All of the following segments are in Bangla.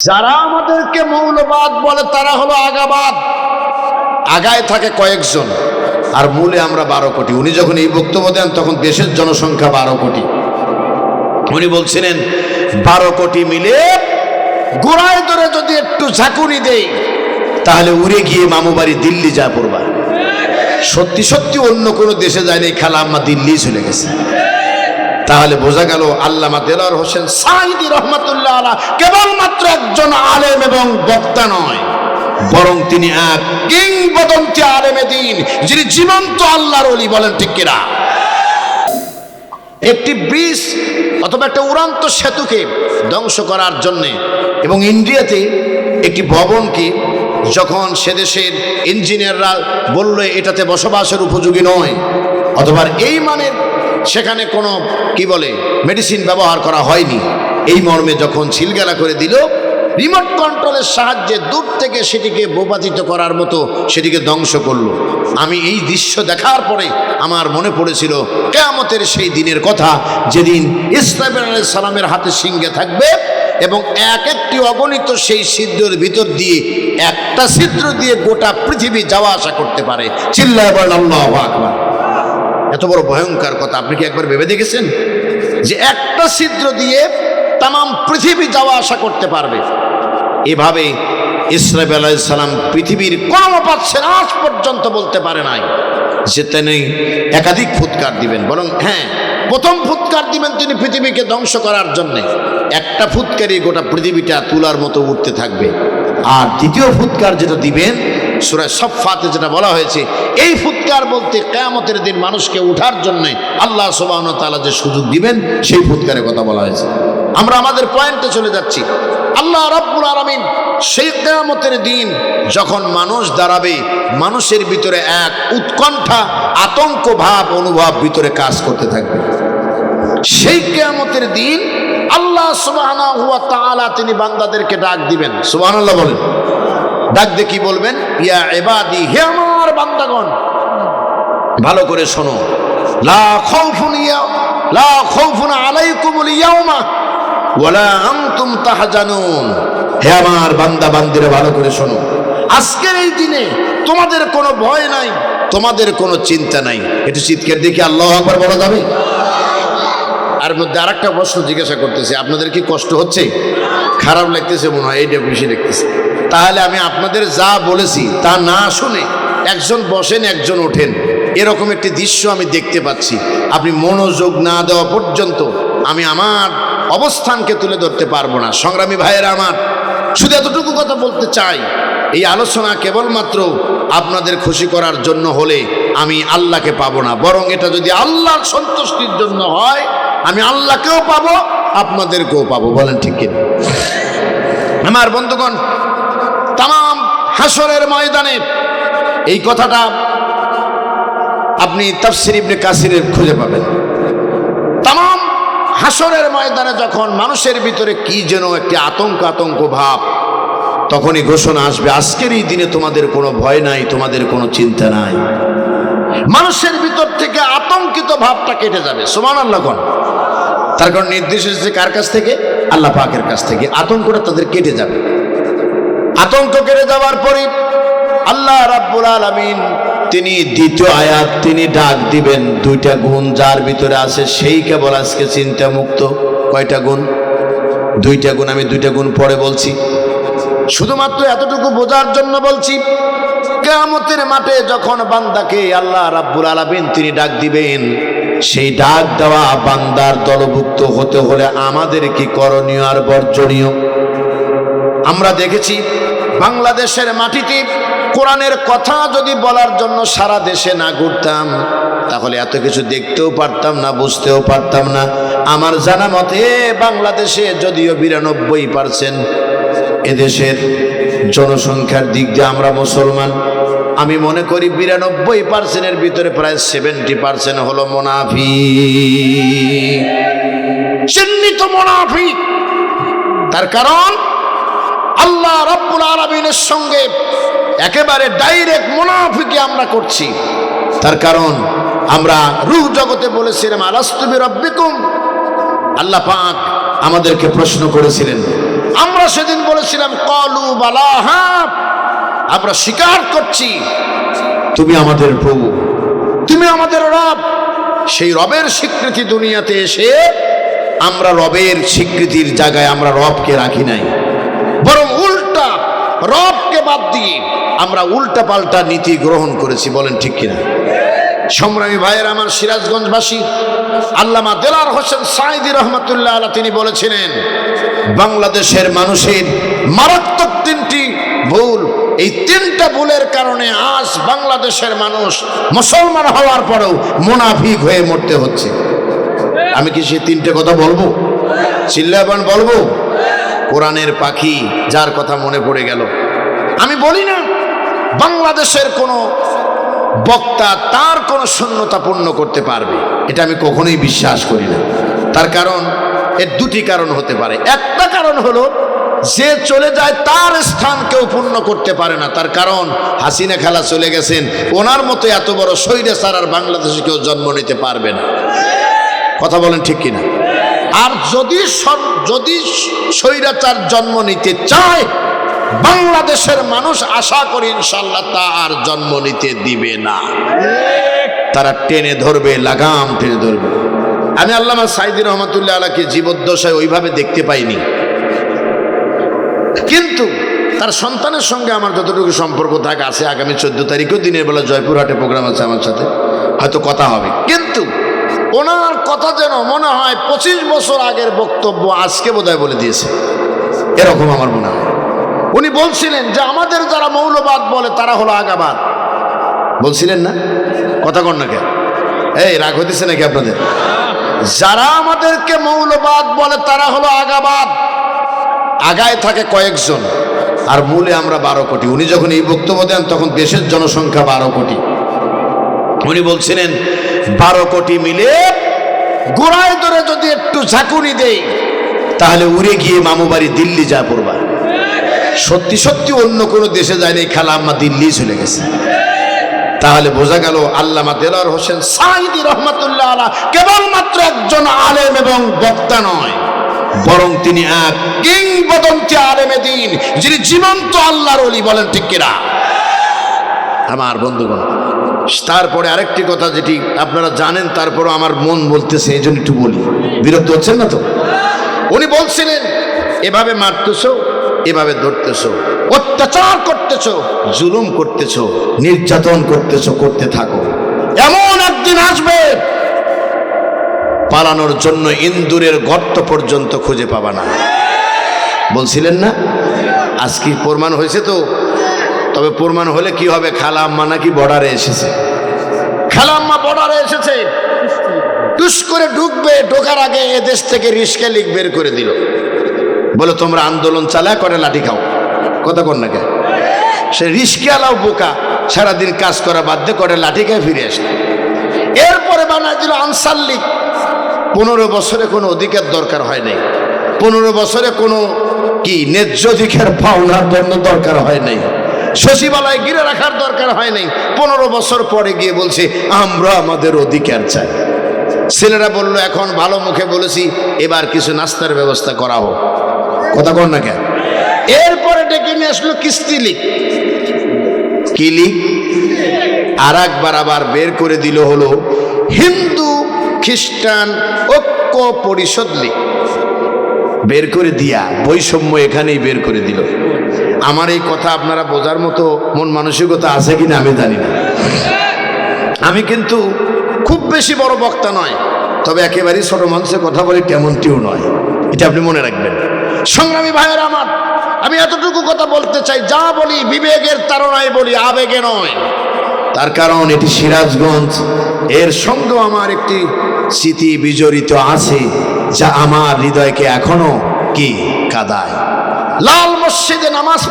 যারা আমাদেরকে মৌলবাদ বলে তারা হলো আগাবাদ। আগায় থাকে কয়েকজন আর মূলে আমরা 12 কোটি। উনি যখন এই বক্তব্য দেন তখন দেশের জনসংখ্যা 12 কোটি। উনি বলছিলেন 12 কোটি মিলে গোড়ায় ধরে যদি একটু ঝাঁকুনি দেই তাহলে উড়ে গিয়ে মামু বাড়ি দিল্লি যা পড়বা। সত্যি সত্যি অন্য কোনো দেশে যায়নি, খালা আম্মা দিল্লি চলে গেছে। তাহলে বোঝা গেল আল্লামা দেলোয়ার হোসেন সাঈদী রহমাতুল্লাহ আলাইহি কেবলমাত্র একজন আলেম এবং বক্তা নয়, বরং তিনি এক কিংবদন্তি আলেমে দ্বীন, যিনি জীবন্ত আল্লাহর ওলি। বলেন ঠিক কিনা? একটি ব্রিজ অথবা একটা উড়ন্ত সেতুকে ধ্বংস করার জন্যে এবং ইন্ডিয়াতে একটি ভবনকে যখন সে দেশের ইঞ্জিনিয়াররা বলল এটাতে বসবাসের উপযোগী নয়, অথবা এই মানের সেখানে কোনো কি বলে মেডিসিন ব্যবহার করা হয়নি, এই মর্মে যখন ছিলগালা করে দিল, রিমোট কন্ট্রোলের সাহায্যে দূর থেকে সেটিকে ভূপাতিত করার মতো সেটিকে ধ্বংস করলো। আমি এই দৃশ্য দেখার পরে আমার মনে পড়েছিল কিয়ামতের সেই দিনের কথা, যেদিন ইসরাফিল আলাইহিস সালামের হাতে সিংহে থাকবে এবং এক একটি অগণিত সেই ছিদ্রের ভিতর দিয়ে একটা ছিদ্র দিয়ে গোটা পৃথিবী যাওয়া আসা করতে পারে। চিল্লায় বলেন আল্লাহু আকবার। এত বড় ভয়ঙ্কর কথা আপনি কি একবার ভেবে দেখেছেন যে একটা ছিদ্র দিয়ে তামাম পৃথিবী যাওয়া আসা করতে পারবে? এভাবে ইসরাফিল আলাইহিস সালাম পৃথিবীর কোনো পাচ্ছেন আজ পর্যন্ত বলতে পারে নাই যে তিনি একাধিক ফুৎকার দিবেন, বরং হ্যাঁ, প্রথম ফুৎকার দিবেন তিনি পৃথিবীকে ধ্বংস করার জন্যে। একটা ফুৎকারই গোটা পৃথিবীটা তুলার মতো উঠতে থাকবে। আর দ্বিতীয় ফুৎকার যেটা দিবেন সূরা সাফফাতে যেটা বলা হয়েছে, এই ফুৎকার বলতে কিয়ামতের দিন মানুষকে উঠার জন্যে আল্লাহ সুবহানাহু ওয়া তাআলা যে সুযোগ দিবেন সেই ফুৎকারের কথা বলা হয়েছে। আমরা আমাদের পয়েন্টে চলে যাচ্ছি। আল্লাহ রাব্বুল আলামিন সেই কিয়ামতের দিন যখন মানুষ দাঁড়াবে, মানুষের ভিতরে এক উৎকণ্ঠা আতঙ্ক ভাব অনুভব ভিতরে কাজ করতে থাকবে। সেই কিয়ামতের দিন আল্লাহ সুবহানাহু ওয়া তাআলা তিনি বান্দাদেরকে ডাক দিবেন। সুবহানাল্লাহ বলেন। ডাক দিয়ে কি বলবেন? ইয়া ইবাদি, হে আমার বান্দাগণ, ভালো করে শোনো। লা খাউফুন আলাইকুমুল ইয়াওমা ওয়ালা আনতুম তাহজানুন। হে আমার বান্দা বান্দিরা ভালো করে শোনো, আজকের এই দিনে তোমাদের কোনো ভয় নাই, তোমাদের কোনো চিন্তা নাই। একটু চিৎকার দেখি আল্লাহু আকবার বলা যাবে? আর মধ্যে আরেকটা প্রশ্ন জিজ্ঞাসা করতেছি, আপনাদের কি কষ্ট হচ্ছে? খারাপ লাগতেছে মনে হয়, এইটা বেশি লাগতেছে। তাহলে আমি আপনাদের যা বলেছি তা না শুনে একজন বসেন একজন ওঠেন, এরকম একটি দৃশ্য আমি দেখতে পাচ্ছি। আপনি মনোযোগ না দেওয়া পর্যন্ত আমি আমার অবস্থানকে তুলে ধরতে পারবো না। সংগ্রামী ভাইয়েরা আমার, শুধু এতটুকু কথা বলতে চাই, এই আলোচনা কেবলমাত্র আপনাদের খুশি করার জন্য হলে আমি আল্লাহকে পাবো না, বরং এটা যদি আল্লাহর সন্তুষ্টির জন্য হয় আমি আল্লাহকেও পাবো আপনাদেরকেও পাবো। বলেন ঠিক কিনা? আমার বন্ধুগণ, তামাম হাসরের ময়দানে এই কথাটা আপনি তাফসীর ইবনে কাসিরের খুঁজে পাবেন। তামাম হাসরের ময়দানে যখন মানুষের ভিতরে কি যেন একটি আতঙ্ক ভাব, তখনই ঘোষণা আসবে আজকের এই দিনে তোমাদের কোনো ভয় নাই, তোমাদের কোনো চিন্তা নাই। মানুষের ভিতর থেকে আতঙ্কিত ভাবটা কেটে যাবে। সুবহানাল্লাহ কোন? তার কারণ নির্দেশ এসেছে কার কাছ থেকে? আল্লাহ পাকের কাছ থেকে। আতঙ্কটা তাদের কেটে যাবে। আতঙ্ক কেটে যাওয়ার পরে আল্লাহ রাব্বুল আলামিন তিনি দ্বিতীয় আয়াত তিনি ডাক দিবেন। 2টা গুণ যার ভিতরে আছে সেই কেবল আজকে চিন্তা মুক্ত। কয়টা গুণ? 2টা গুণ। আমি 2টা গুণ পরে বলছি, শুধুমাত্র এতটুকু বোঝার জন্য বলছি। কিয়ামতের মাঠে যখন বান্দাকে আল্লাহ রাব্বুল আলামিন তিনি ডাক দিবেন, সেই ডাক দেওয়া বান্দার দলভুক্ত হতে হলে আমাদের কি করণীয় আর বর্জনীয়? আমরা দেখেছি বাংলাদেশের মাটিতে কোরআনের কথা যদি বলার জন্য সারা দেশে না ঘুরতাম তাহলে এত কিছু দেখতেও পারতাম না, বুঝতেও পারতাম না। আমার জানা মতে বাংলাদেশে যদিও 92% এদেশের জনসংখ্যার দিক দিয়ে আমরা মুসলমান, আমি মনে করি 92%-এর ভিতরে প্রায় 70% হলো মুনাফিক, চিহ্নিত মুনাফিক। তার কারণ আল্লাহ রাব্বুল আলামিনের সঙ্গে একেবারে ডাইরেক্ট মুনাফিকি আমরা করছি। তার কারণ আমরা রূহ জগতে বলেছিলাম আলাস্তু বিরাব্বিকুম, আল্লাহ পাক আমাদেরকে প্রশ্ন করেছিলেন আমরা সেদিন বলেছিলাম ক্বালু বালা, হ্যাঁ আমরা স্বীকার করছি তুমি আমাদের প্রভু, তুমি আমাদের রব। সেই রবের স্বীকৃতি দুনিয়াতে এসে আমরা রবের স্বীকৃতির জায়গায় আমরা রবকে রাখি নাই, বরং উল্টা রবকে বাদ দিয়ে আমরা উল্টা পাল্টা নীতি গ্রহণ করেছি। বলেন ঠিক কিনা? সংগ্রামী ভাইয়ের আমার, সিরাজগঞ্জবাসী আল্লামা দেলার হোসেন সাঈদী রহমাতুল্লাহ আলাইহি তিনি বলেছিলেন, বাংলাদেশের মানুষের মারাত্মক তিনটি ভুল, এই তিনটা ভুলের কারণে আজ বাংলাদেশের মানুষ মুসলমান হওয়ার পরেও মুনাফিক হয়ে মরতে হচ্ছে। আমি কি সেই তিনটে কথা বলবো? চিল্লাবান বলবো? কোরআনের পাখি যার কথা মনে পড়ে গেল। আমি বলি না বাংলাদেশের কোনো বক্তা তার কোনো শূন্যতা পূর্ণ করতে পারবে, এটা আমি কখনোই বিশ্বাস করি না। তার কারণ এর দুটি কারণ হতে পারে। একটা কারণ হলো যে চলে যায় তার স্থান কেউ পূর্ণ করতে পারে না। তার কারণ হাসিনা খালা চলে গেছেন, ওনার মতো এত বড় স্বৈরাচার আর বাংলাদেশে কেউ জন্ম নিতে পারবে না। কথা বলেন ঠিক কিনা? আর যদি স্বৈরাচার জন্ম নিতে চায় বাংলাদেশের মানুষ আশা করি ইনশাল্লাহ তা আর জন্ম নিতে দিবে না। তারা টেনে ধরবে, লাগাম টেনে ধরবে। আমি আল্লামা সাঈদী রহমাতুল্লাহ আলাইহিকে জীবদ্দশায় ওইভাবে দেখতে পাইনি, কিন্তু তার সন্তানের সঙ্গে আমার যতটুকু সম্পর্ক থাকে আছে। আগামী 14 তারিখেও দিনের বেলা জয়পুরহাটে প্রোগ্রাম আছে, আমার সাথে হয়তো কথা হবে। কিন্তু ওনার কথা যেন মনে হয় 25 বছর আগের বক্তব্য আজকে বোধহয় বলে দিয়েছে, এরকম আমার মনে হয়। উনি বলছিলেন যে আমাদের যারা মৌলবাদ বলে তারা হলো আগাবাদ। বলছিলেন না? কথা কন না কেন? এই রাগ হইতেছে নাকি আপনাদের? যারা আমাদেরকে মৌলবাদ বলে তারা হলো আগাবাদ। আগায় থাকে কয়েকজন আর মূলে আমরা 12 কোটি। উনি যখন এই বক্তব্য দেন তখন দেশের জনসংখ্যা 12 কোটি। উনি বলছিলেন 12 কোটি মিলে গোড়ায় ধরে যদি একটু ঝাঁকুনি দেই তাহলে উড়ে গিয়ে মামু বাড়ি দিল্লি যা পড়বা। সত্যি সত্যি অন্য কোনো দেশে যায়নি, খালা আম্মা দিল্লি চলে গেছে। তাহলে বোঝা গেল আল্লামা দেলাওয়ার হোসেন সাঈদী রহমাতুল্লাহ আলাইহি কেবলমাত্র একজন আলেম এবং বক্তা নয়, বরং তিনি এক কিংবদন্তি আলেমে দ্বীন, যিনি জীবন্ত আল্লাহর ওলি। বলেন ঠিক কিনা আমার বন্ধুগণ? তারপরে আরেকটি কথা যেটি আপনারা জানেন, তারপরও আমার মন বলতেছে এই জন্য একটু বলি, বিরক্ত হচ্ছেন না তো? উনি বলছিলেন এভাবে মারতেছো, এভাবে ধরতেছো, অত্যাচার করতেছো, জুলুম করতেছো, নির্যাতন করতেছো, করতে থাকো। এমন একদিন আসবে পালানোর জন্য ইন্দুরের গর্ত পর্যন্ত খুঁজে পাবা না। বলছিলেন না? আজকে প্রমাণ হয়েছে তো। তবে প্রমাণ হলে কি হবে? খালা আম্মা নাকি বর্ডারে এসেছে। খালা আম্মা বর্ডারে এসেছে, টুস করে ঢুকবে, ঢোকার আগে এদেশ থেকে রিস্কা লিগ বের করে দিল, বলে তোমরা আন্দোলন চালায় করে লাঠি খাও। কথা কর না কে? সে রিস্কালাও বোকা, সারাদিন কাজ করা বাদ দিয়ে করে লাঠি খায় ফিরে আসে। এরপরে বানায় দিল আনসার লীগ। 15 বছরে কোনো অধিকার দরকার হয় নাই, 15 বছরে কোনো কি ন্যায্য অধিকার পাওনার জন্য দরকার হয় নাই, সচিবালয় ঘিরে রাখার দরকার হয় নাই। 15 বছর পরে গিয়ে বলছে আমরা আমাদের অধিকার চাই। ছেলেরা বলল এখন ভালো মুখে বলেছি, এবার কিছু নাস্তার ব্যবস্থা করা হোক। কথা কর না কেন? এরপরে ডেকে নিয়ে আসলো কিস্তি লীগ। কি লীগ? আর একবার আবার বের করে দিল হলো হিন্দু খ্রিস্টান ঐক্য পরিষদ লীগ। বের করে দিয়া বৈষম্য এখানেই বের করে দিল। আমার এই কথা আপনারা বোঝার মতো মন মানসিকতা আছে কিনা আমি জানি না। আমি কিন্তু খুব বেশি বড় বক্তা নয়, তবে একেবারেই ছোট মানুষের কথা বলি তেমনটিও নয়, এটা আপনি মনে রাখবেন। সংগ্রামী ভাইয়ের আমার, আমি এতটুকু কথা বলতে চাই, যা বলি বিবেকের তাড়নায় বলি, আবেগে নয়। তার কারণ এটি সিরাজগঞ্জ, এর সঙ্গেও আমার একটি স্মৃতি বিজড়িত আছে যা আমার হৃদয়কে এখনো কি কাঁদায়। লাল মসজিদে নামাজ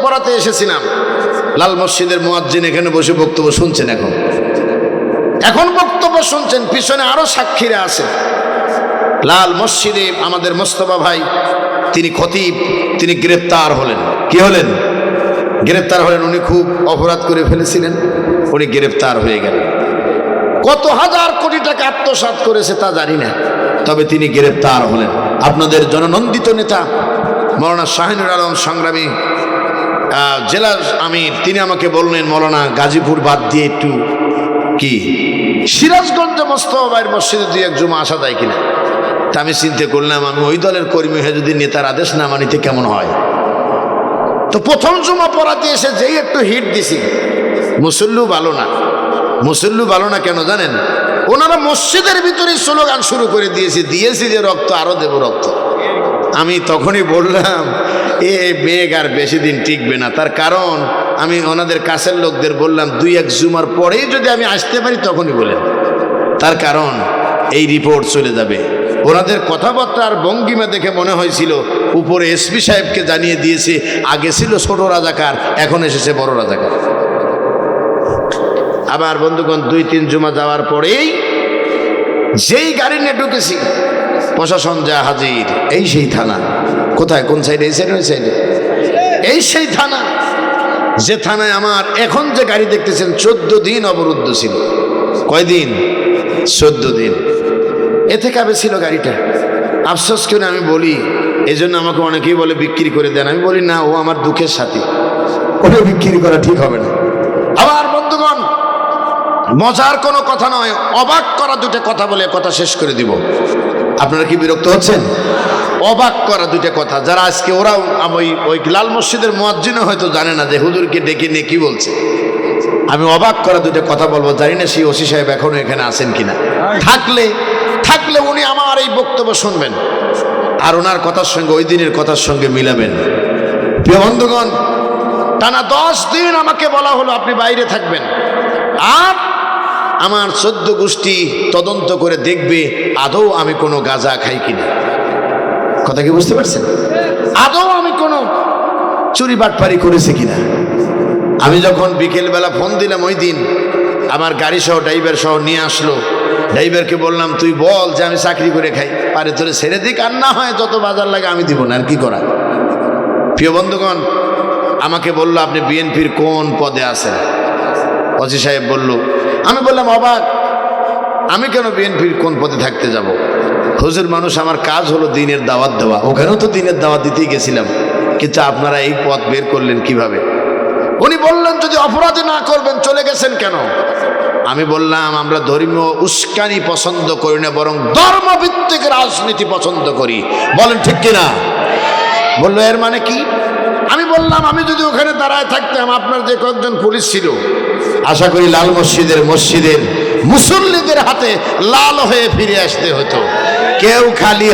পড়াতে এসেছিলাম। লাল মসজিদের মুয়াজ্জিন এখানে বসে বক্তব্য শুনছেন, এখন বক্তব্য শুনছেন, পিছনে আরো সাক্ষীরা আছে। লাল মসজিদে আমাদের মোস্তফা ভাই, তিনি খতিব, তিনি গ্রেপ্তার হলেন। কি হলেন? গ্রেপ্তার হলেন। উনি খুব অপরাধ করে ফেলেছিলেন, উনি গ্রেপ্তার হয়ে গেলেন। কত হাজার কোটি টাকা আত্মসাৎ করেছে তা জানি না, তবে তিনি গ্রেপ্তার হলেন। আপনাদের জননন্দিত নেতা মৌলানা শাহিনুর আলম সংগ্রামী জেলার আমির, তিনি আমাকে বললেন, মৌলানা গাজীপুর বাদ দিয়ে একটু কি সিরাজগঞ্জে মোস্তফা ভাইয়ের মসজিদে দুই এক জুমা আসা যায় কিনা। তা আমি চিন্তা করলাম, আমি ওই দলের কর্মী হয়ে যদি নেতার আদেশ না মানিতে কেমন হয়। তো প্রথম জুমা পড়াতে এসে যেই একটু হিট দিছি, মুসল্লু ভালো না। মুসল্লু ভালো না কেন জানেন? ওনারা মসজিদের ভিতরে স্লোগান শুরু করে দিয়েছি যে রক্ত, আরো দেব রক্ত। আমি তখনই বললাম, এ মেঘ আর বেশি দিন টিকবে না। তার কারণ আমি ওনাদের কাছের লোকদের বললাম, দুই এক জুমার পরেই যদি আমি আসতে পারি তখনই বলেন। তার কারণ এই রিপোর্ট চলে যাবে। ওনাদের কথাবার্তার ভঙ্গিমা দেখে মনে হয়েছিল উপরে এসপি সাহেবকে জানিয়ে দিয়েছে, আগে ছিল ছোট রাজাকার, এখন এসেছে বড় রাজাকার। আবার বন্ধুগণ, দুই তিন জুমা যাওয়ার পরেই যেই গাড়ি নিয়ে ঢুকেছি, প্রশাসন যা হাজির। এই সেই থানা। কোথায়? কোন সাইডে? এই সাইডে? ওই সাইডে? এই সেই থানা, যে থানায় আমার এখন যে গাড়ি দেখতেছেন 14 দিন অবরুদ্ধ ছিল। কয়দিন? 14 দিন। এতে কাবে ছিল গাড়িটা। আফসোস করে আমি বলি, এই জন্য আমাকে অনেকেই বলে বিক্রি করে দেন। আমি বলি না, ও আমার দুঃখের সাথী, ওটা বিক্রি করা ঠিক হবে না। আবার বন্ধুগণ, মজার কোনো কথা নয়, অবাক করা দুটো কথা বলে কথা শেষ করে দিব। আপনারা কি বিরক্ত হচ্ছেন? অবাক করা দুটো কথা, যারা আজকে ওরাও ওই লাল মসজিদের মুয়াজ্জিনও হয়তো জানে না যে হুজুরকে ডেকে নিয়ে কি বলছে। আমি অবাক করা দুটো কথা বলবো, জানি না সেই ওসি সাহেব এখনো এখানে আছেন কিনা। থাকলে উনি আমার এই বক্তব্য শুনবেন আর ওনার কথার সঙ্গে ওই দিনের কথার সঙ্গে মিলাবেন। প্রিয় বন্ধুগণ, টানা 10 দিন আমাকে বলা হলো আপনি বাইরে থাকবেন, আর আমার 14 গোষ্ঠী তদন্ত করে দেখবে আদৌ আমি কোনো গাঁজা খাই কিনা। কথা কি বুঝতে পারছেন? আদৌ আমি কোনো চুরি বাটপারি করেছি কিনা। আমি যখন বিকেলবেলা ফোন দিলাম, ওই দিন আমার গাড়ি সহ ড্রাইভার সহ নিয়ে আসলো। ড্রাইভারকে বললাম, তুই বল যে আমি চাকরি করে খাই, আরে তোরে ছেড়ে দিক, আর না হয় যত বাজার লাগে আমি দিব না, আর কি করা। প্রিয় বন্ধুগণ, আমাকে বলল আপনি বিএনপির কোন পদে আছেন? ওসি সাহেব বলল। আমি বললাম, অবাক, আমি কেন বিএনপির কোন পদে থাকতে যাব? হুজুর মানুষ, আমার কাজ হলো দিনের দাওয়াত দেওয়া, ওখানেও তো দিনের দাওয়াত দিতেই গেছিলাম, কিন্তু আপনারা এই পথ বের করলেন কিভাবে? উনি বললেন, যদি অপরাধী না করবেন চলে গেছেন কেন? আমি বললাম, আমরা ধর্মীয় উস্কানি পছন্দ করি না, বরং ধর্মভিত্তিক রাজনীতি পছন্দ করি। বলেন ঠিক কিনা? বললো, এর মানে কি? আমি বললাম, আমি যদি ওখানে দাঁড়ায় থাকতাম, আপনার যে কয়েকজন পুলিশ ছিল, আশা করি লাল মসজিদের মুসল্লিদের হাতে লাল হয়ে ফিরে আসতে হতো। কেউ খালি